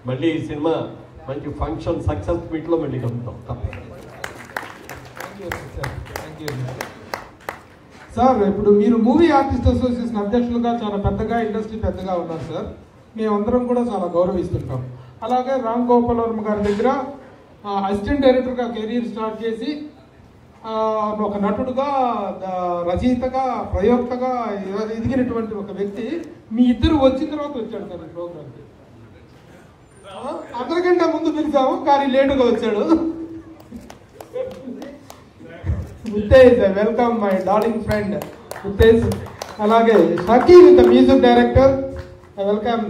మళ్ళీ ఈ సినిమా మంచి ఫంక్షన్ సక్సెస్ మీట్లో మళ్ళీ కలుద్దాం. సార్, ఇప్పుడు మీరు మూవీ ఆర్టిస్ట్ అసోసియేషన్ అధ్యక్షులుగా చాలా పెద్దగా ఇండస్ట్రీ పెద్దగా ఉన్నారు సార్. మేమందరం కూడా చాలా గౌరవిస్తుంటాం. అలాగే రామ్ గోపాల్ వర్మ గారి దగ్గర అసిస్టెంట్ డైరెక్టర్గా కెరీర్ స్టార్ట్ చేసి ఒక నటుడుగా, రచయితగా, ప్రయోక్తగా ఎదిగినటువంటి ఒక వ్యక్తి మీ ఇద్దరు వచ్చిన తర్వాత వచ్చాడు సార్ ఈ ప్రోగ్రామ్కి. అందరికంటే ముందు పిలిచాము కానీ లేటుగా వచ్చాడు. Uttej, welcome my darling friend Uttej. అలాగే Shakeel the music director, welcome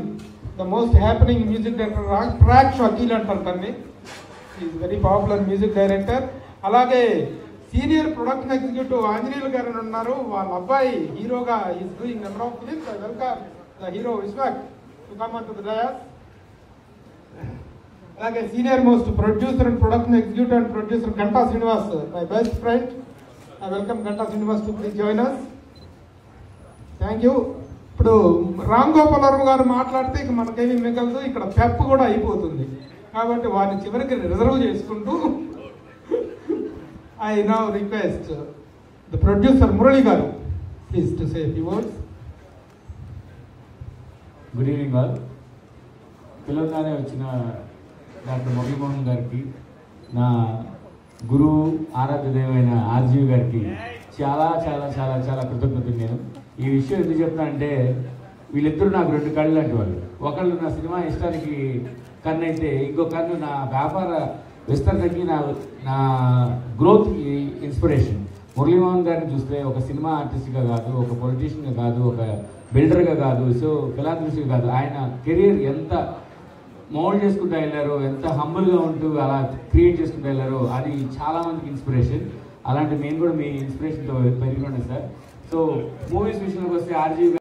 the most happening music director track Shakeel అంటారు తన్ని. Is very popular music director. అలాగే senior production executive Anjaneyulu garu ఉన్నారు. వాళ్ళ అబ్బాయి హీరోగా is doing number of films. Welcome the hero Vishwak to come on to the dais. అలాగే senior most producer and production executive and producer Ganta Srinivas, my best friend. Welcome Ganta Srinivas to please join us. Thank you. ఇప్పుడు రామ్ గోపాల్ వర్మ గారు మాట్లాడితే ఇక మనకేమీ మిగలదు, ఇక్కడ Pep కూడా అయిపోతుంది. కాబట్టి వారిని చివరికి రిజర్వ్ చేసుకుంటూ I now request the producer Murali garu please to say few words. Good evening all. పిల్లగానే వచ్చిన డాక్టర్ మురళీమోహన్ గారికి, నా గురువు ఆరాధ్య దైవమైన ఆర్జీవి గారికి చాలా చాలా చాలా చాలా కృతజ్ఞతలు. నేను ఈ విషయం ఎందుకు చెప్తానంటే, వీళ్ళిద్దరూ నాకు రెండు కళ్ళు లాంటి వాళ్ళు. ఒకళ్ళు నా సినిమా ఇష్టానికి కన్ను అయితే, ఇంకో కన్ను నా వ్యాపార విస్తరణకి, నా గ్రోత్కి ఇన్స్పిరేషన్. మురళీమోహన్ గారిని చూస్తే ఒక సినిమా ఆర్టిస్ట్గా కాదు, ఒక పొలిటీషియన్గా కాదు, ఒక బిల్డర్గా కాదు, సో ఫిలాంథ్రఫీగా కాదు, ఆయన కెరీర్ ఎంత మోల్డ్ చేసుకుంటూ వెళ్ళారో, ఎంత హంబుల్గా ఉంటూ అలా క్రియేట్ చేసుకుంటూ వెళ్ళారో, అది చాలామందికి ఇన్స్పిరేషన్. అలాంటి నేను కూడా మీ ఇన్స్పిరేషన్తో పెరిగినాను సార్. సో మూవీస్ విషయంలోకి వస్తే ఆర్జీవి